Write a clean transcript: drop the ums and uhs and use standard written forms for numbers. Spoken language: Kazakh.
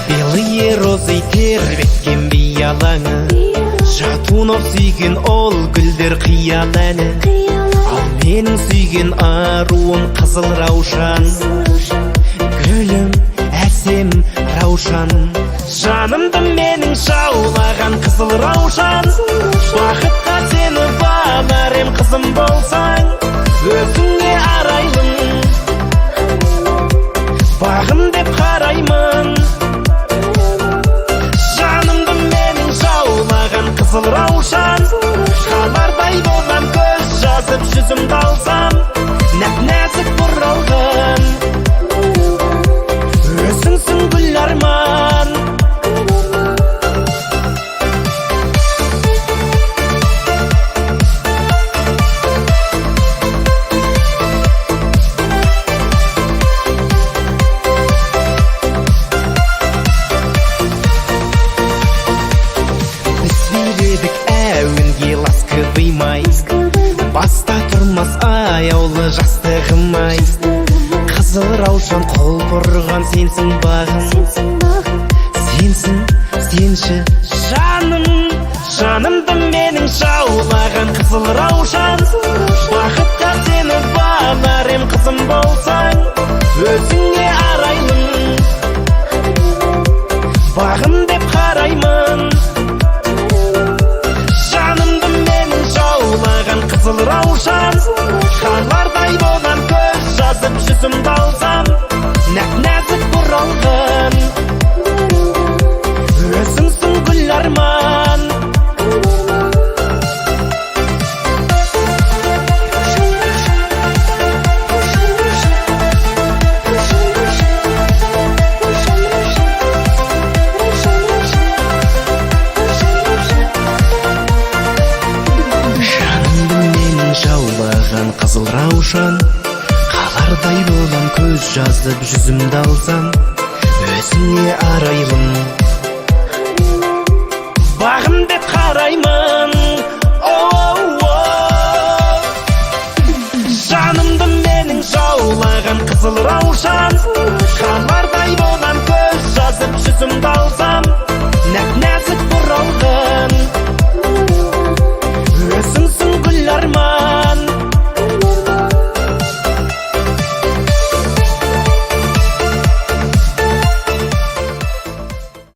Белые розы тербеткен биялаңы, жатунов сүйген ол гүлдер қиял әні. Ал менің сүйген аруым қызыл раушан, гүлім әсем раушан. Жанымды менің жаулаған қызыл раушан, бақытқа сені бағар ем қызым болсаң, өзіңе арайлым, бағым деп қараймын. Жанымды менің жаулаған қызыл раушан, қалардай болам көз жазып жүзімді алсам, нәп-нәзік бұралғын, өзіңсің гүл арман. Әуінге ласковый май, баста тұрмас аяулы жастығым-ай. Қызыл раушан қол бұрған сенсің бағым, сенсің, сенші жаным. Жанымды менің жаулаған қызыл раушан, бақытқа сені бағар ем қызым болсаң, өзіңе арайлым, бағым деп қараймын. Қызыл раушан, қалардай болам көз жазып жүзімді алсам, нәп-нәзік бұралғын, өзіңсің гүл арман. Жаулаған қызыл раушан, қалардай болам көз жазып жүзімді алсам, өзіңе арайлым, бағым деп қараймын. Жанымды менің жаулаған қызыл раушан, қалар